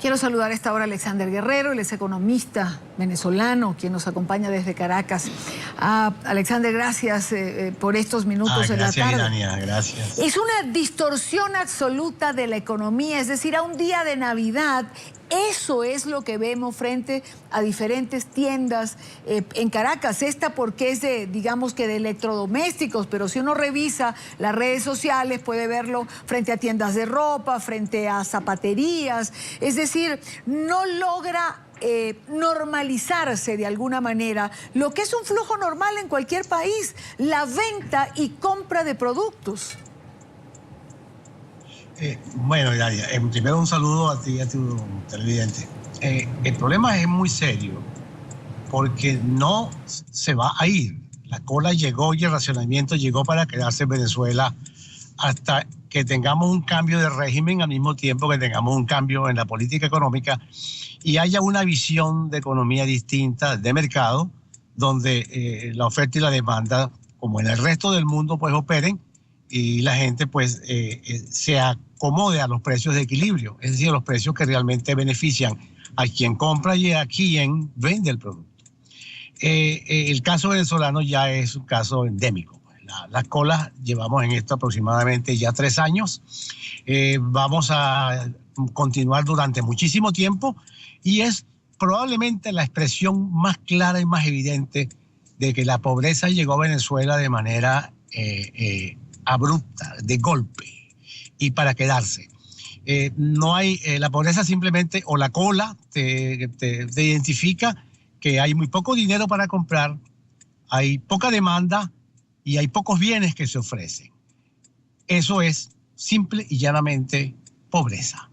Quiero saludar a esta hora a Alexander Guerrero, él es economista venezolano, quien nos acompaña desde Caracas. Alexander, gracias por estos minutos en la tarde. Gracias, Irania, gracias. Es una distorsión absoluta de la economía, es decir, a un día de Navidad. Eso es lo que vemos frente a diferentes tiendas en Caracas. Esta porque es de, digamos que de electrodomésticos, pero si uno revisa las redes sociales puede verlo frente a tiendas de ropa, frente a zapaterías. Es decir, no logra normalizarse de alguna manera lo que es un flujo normal en cualquier país, la venta y compra de productos. Bueno, Irania, primero un saludo a ti y a tu televidente. El problema es muy serio porque no se va a ir. La cola llegó y el racionamiento llegó para quedarse en Venezuela hasta que tengamos un cambio de régimen al mismo tiempo que tengamos un cambio en la política económica y haya una visión de economía distinta, de mercado, donde la oferta y la demanda, como en el resto del mundo, pues operen y la gente pues se acomode a los precios de equilibrio, es decir, a los precios que realmente benefician a quien compra y a quien vende el producto. El caso venezolano ya es un caso endémico. Las colas llevamos en esto aproximadamente ya 3 años. Vamos a continuar durante muchísimo tiempo y es probablemente la expresión más clara y más evidente de que la pobreza llegó a Venezuela de manera abrupta, de golpe y para quedarse. No hay, la pobreza simplemente, o la cola te identifica que hay muy poco dinero para comprar, hay poca demanda y hay pocos bienes que se ofrecen. Eso es simple y llanamente pobreza.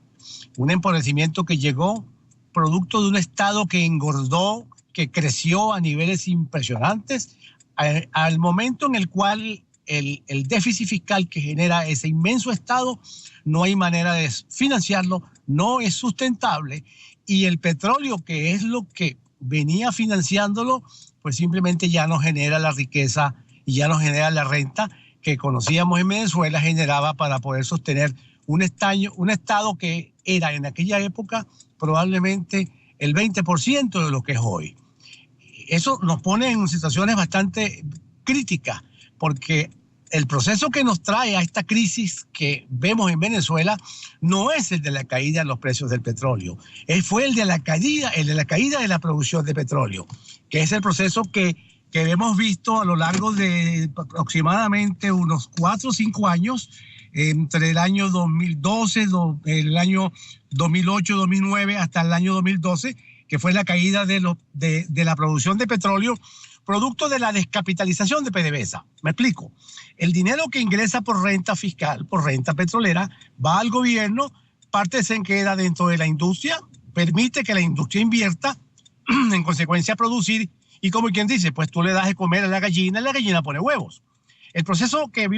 Un empobrecimiento que llegó producto de un Estado que engordó, que creció a niveles impresionantes, al momento en el cual el déficit fiscal que genera ese inmenso Estado, no hay manera de financiarlo, no es sustentable, y el petróleo, que es lo que venía financiándolo, pues simplemente ya no genera la riqueza y ya no genera la renta que conocíamos en Venezuela, generaba para poder sostener un Estado que era en aquella época probablemente el 20% de lo que es hoy. Eso nos pone en situaciones bastante críticas, porque el proceso que nos trae a esta crisis que vemos en Venezuela no es el de la caída de los precios del petróleo, fue el de la caída de la producción de petróleo, que es el proceso que hemos visto a lo largo de aproximadamente unos 4 o 5 años, entre el año 2012, el año 2008, 2009 hasta el año 2012, que fue la caída de la producción de petróleo, producto de la descapitalización de PDVSA. Me explico. El dinero que ingresa por renta fiscal, por renta petrolera, va al gobierno, parte se queda dentro de la industria, permite que la industria invierta, en consecuencia a producir, y como quien dice, pues tú le das de comer a la gallina pone huevos. El proceso que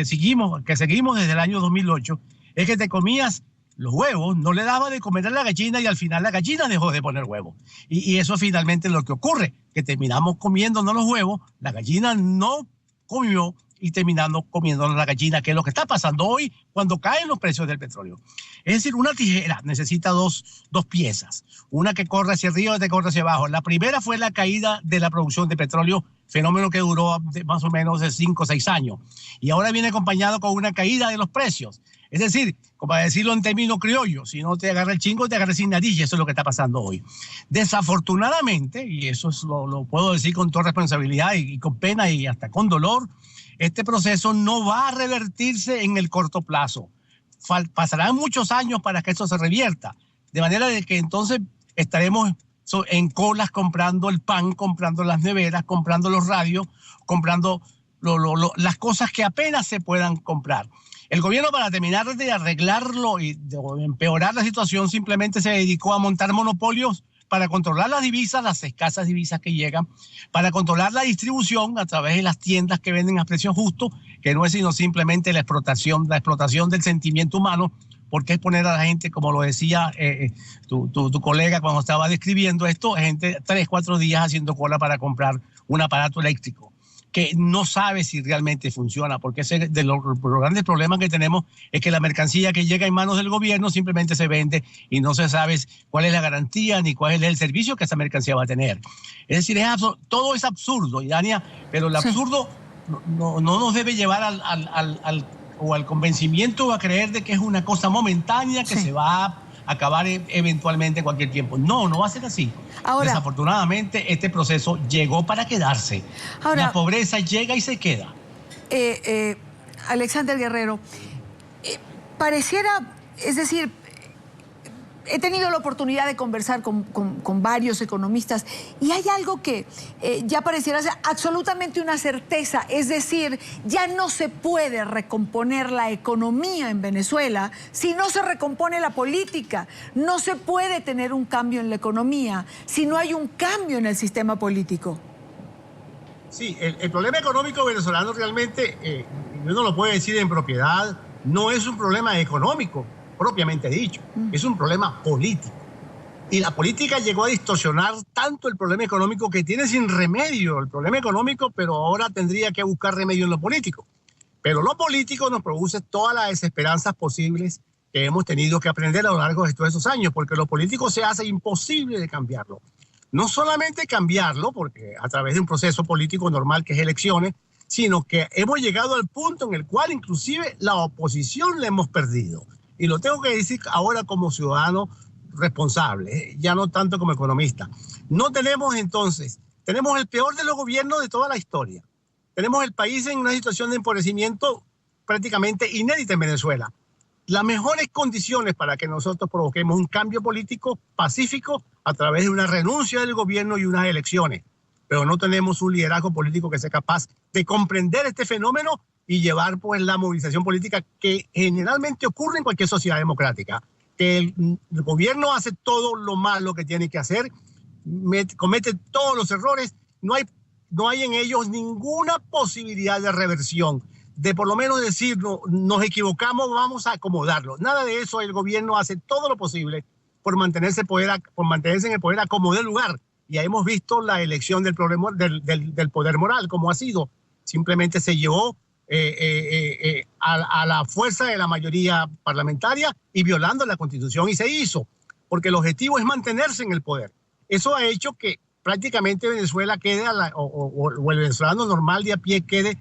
seguimos desde el año 2008 es que te comías los huevos, no le daba de comer a la gallina y al final la gallina dejó de poner huevos. Y eso finalmente es lo que ocurre, que terminamos comiéndonos los huevos, la gallina no comió y terminando comiéndonos la gallina, que es lo que está pasando hoy cuando caen los precios del petróleo. Es decir, una tijera necesita dos piezas, una que corre hacia arriba y otra que corre hacia abajo. La primera fue la caída de la producción de petróleo, fenómeno que duró más o menos de 5 o 6 años. Y ahora viene acompañado con una caída de los precios. Es decir, como para decirlo en términos criollos, si no te agarra el chingo, te agarra sin nariz, y eso es lo que está pasando hoy. Desafortunadamente, y eso lo puedo decir con toda responsabilidad y con pena y hasta con dolor, este proceso no va a revertirse en el corto plazo. Pasarán muchos años para que eso se revierta, de manera de que entonces estaremos en colas comprando el pan, comprando las neveras, comprando los radios, comprando las cosas que apenas se puedan comprar. El gobierno, para terminar de arreglarlo y de empeorar la situación, simplemente se dedicó a montar monopolios para controlar las divisas, las escasas divisas que llegan, para controlar la distribución a través de las tiendas que venden a precios justos, que no es sino simplemente la explotación del sentimiento humano, porque es poner a la gente, como lo decía tu colega cuando estaba describiendo esto, gente 3 o 4 días haciendo cola para comprar un aparato eléctrico. que no sabe si realmente funciona, porque ese de los grandes problemas que tenemos es que la mercancía que llega en manos del gobierno simplemente se vende y no se sabe cuál es la garantía ni cuál es el servicio que esa mercancía va a tener. Es decir, todo es absurdo, Idania, pero el absurdo no nos debe llevar al convencimiento o a creer de que es una cosa momentánea que se va a acabar eventualmente en cualquier tiempo. No va a ser así. Ahora, desafortunadamente, este proceso llegó para quedarse. Ahora, la pobreza llega y se queda. Alexander Guerrero, pareciera, es decir, he tenido la oportunidad de conversar con varios economistas y hay algo que ya pareciera ser absolutamente una certeza, es decir, ya no se puede recomponer la economía en Venezuela si no se recompone la política. No se puede tener un cambio en la economía si no hay un cambio en el sistema político. Sí, el problema económico venezolano realmente, uno lo puede decir en propiedad, no es un problema económico propiamente dicho, es un problema político. Y la política llegó a distorsionar tanto el problema económico que tiene sin remedio el problema económico, pero ahora tendría que buscar remedio en lo político. Pero lo político nos produce todas las desesperanzas posibles que hemos tenido que aprender a lo largo de todos esos años, porque lo político se hace imposible de cambiarlo. No solamente cambiarlo, porque a través de un proceso político normal que es elecciones, sino que hemos llegado al punto en el cual inclusive la oposición la hemos perdido. Y lo tengo que decir ahora como ciudadano responsable, ya no tanto como economista. No tenemos entonces, tenemos el peor de los gobiernos de toda la historia. Tenemos el país en una situación de empobrecimiento prácticamente inédita en Venezuela. Las mejores condiciones para que nosotros provoquemos un cambio político pacífico a través de una renuncia del gobierno y unas elecciones. Pero no tenemos un liderazgo político que sea capaz de comprender este fenómeno y llevar pues la movilización política que generalmente ocurre en cualquier sociedad democrática, que el gobierno hace todo lo malo que tiene que hacer, comete todos los errores, no hay en ellos ninguna posibilidad de reversión, de por lo menos decir nos equivocamos, vamos a acomodarlo. Nada de eso, el gobierno hace todo lo posible por mantenerse en el poder a como dé lugar. Ya hemos visto la elección del poder moral, como ha sido. Simplemente se llevó a la fuerza de la mayoría parlamentaria y violando la Constitución, y se hizo, porque el objetivo es mantenerse en el poder. Eso ha hecho que prácticamente Venezuela quede, o el venezolano normal de a pie quede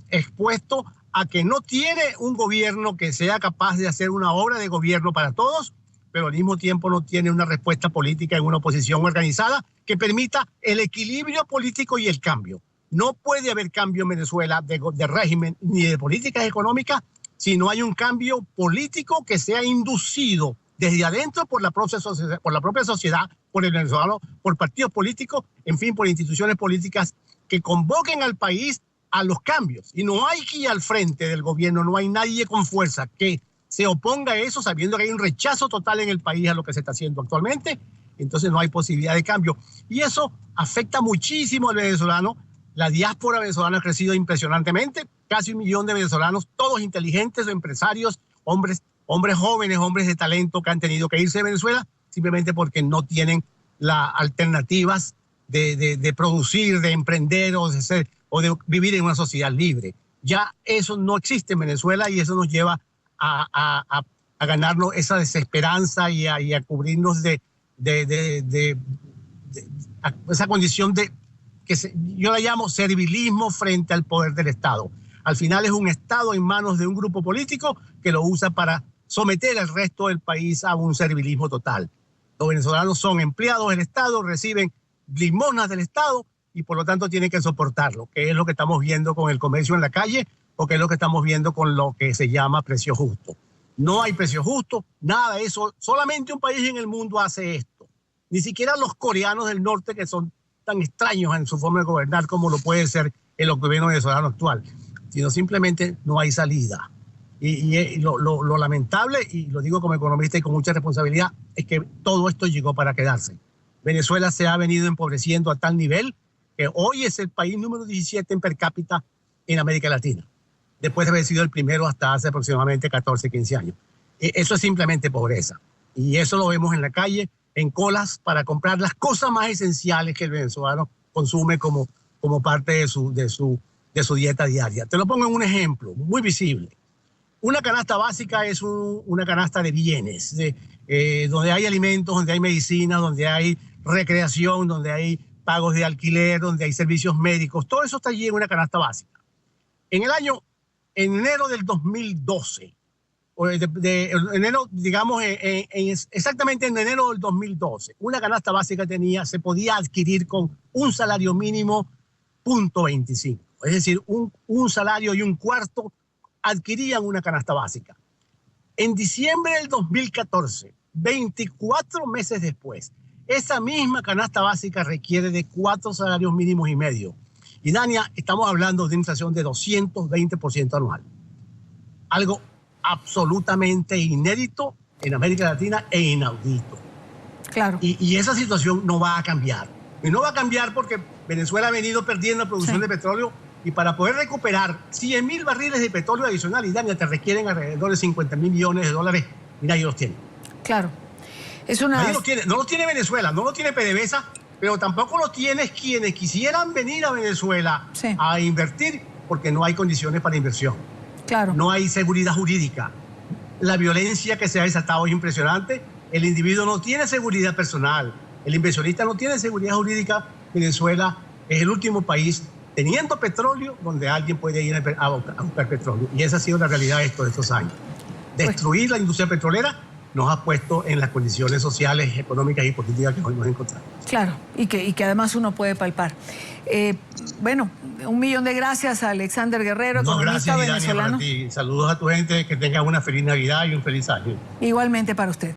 expuesto a que no tiene un gobierno que sea capaz de hacer una obra de gobierno para todos, pero al mismo tiempo no tiene una respuesta política en una oposición organizada que permita el equilibrio político y el cambio. No puede haber cambio en Venezuela de régimen ni de políticas económicas si no hay un cambio político que sea inducido desde adentro por la propia sociedad, por el venezolano, por partidos políticos, en fin, por instituciones políticas que convoquen al país a los cambios. Y no hay que ir al frente del gobierno, no hay nadie con fuerza que se oponga a eso, sabiendo que hay un rechazo total en el país a lo que se está haciendo actualmente. Entonces no hay posibilidad de cambio. Y eso afecta muchísimo al venezolano. La diáspora venezolana ha crecido impresionantemente, casi 1 millón de venezolanos, todos inteligentes, empresarios, hombres jóvenes, hombres de talento que han tenido que irse de Venezuela simplemente porque no tienen las alternativas de producir, de emprender o de vivir en una sociedad libre. Ya eso no existe en Venezuela y eso nos lleva a ganarnos esa desesperanza y a cubrirnos de esa condición yo la llamo servilismo frente al poder del Estado. Al final es un Estado en manos de un grupo político que lo usa para someter al resto del país a un servilismo total. Los venezolanos son empleados del Estado, reciben limosnas del Estado y por lo tanto tienen que soportarlo, que es lo que estamos viendo con el comercio en la calle o que es lo que estamos viendo con lo que se llama precio justo. No hay precio justo, nada de eso. Solamente un país en el mundo hace esto. Ni siquiera los coreanos del norte, que son tan extraños en su forma de gobernar como lo puede ser el gobierno venezolano actual, sino simplemente no hay salida. Y lo lamentable, y lo digo como economista y con mucha responsabilidad, es que todo esto llegó para quedarse. Venezuela se ha venido empobreciendo a tal nivel que hoy es el país número 17 en per cápita en América Latina, después de haber sido el primero hasta hace aproximadamente 14, 15 años. Eso es simplemente pobreza. Y eso lo vemos en la calle, en colas para comprar las cosas más esenciales que el venezolano consume como parte de su de su dieta diaria. Te lo pongo en un ejemplo muy visible. Una canasta básica es una canasta de bienes, donde hay alimentos, donde hay medicina, donde hay recreación, donde hay pagos de alquiler, donde hay servicios médicos. Todo eso está allí en una canasta básica. En enero del 2012, enero, digamos, exactamente en enero del 2012, una canasta básica se podía adquirir con un salario mínimo .25. Es decir, un salario y un cuarto adquirían una canasta básica. En diciembre del 2014, 24 meses después, esa misma canasta básica requiere de 4 salarios mínimos y medio. Y Dania, estamos hablando de una inflación de 220% anual. Algo absolutamente inédito en América Latina e inaudito. Claro. Y esa situación no va a cambiar. Y no va a cambiar porque Venezuela ha venido perdiendo producción de petróleo, y para poder recuperar 100.000 barriles de petróleo adicional, y Dania, te requieren alrededor de 50.000 millones de dólares. Mira, ellos los tienen. Claro. No lo tiene Venezuela, no lo tiene PDVSA, pero tampoco lo tienen quienes quisieran venir a Venezuela a invertir, porque no hay condiciones para inversión. Claro. No hay seguridad jurídica. La violencia que se ha desatado es impresionante. El individuo no tiene seguridad personal. El inversionista no tiene seguridad jurídica. Venezuela es el último país teniendo petróleo donde alguien puede ir a buscar petróleo. Y esa ha sido la realidad de estos años. Destruir la industria petrolera nos ha puesto en las condiciones sociales, económicas y políticas que hoy nos encontramos. Claro, y que además uno puede palpar. Bueno, 1.000.000 de gracias a Alexander Guerrero, economista venezolano. Saludos a tu gente, que tengan una feliz Navidad y un feliz año. Igualmente para usted.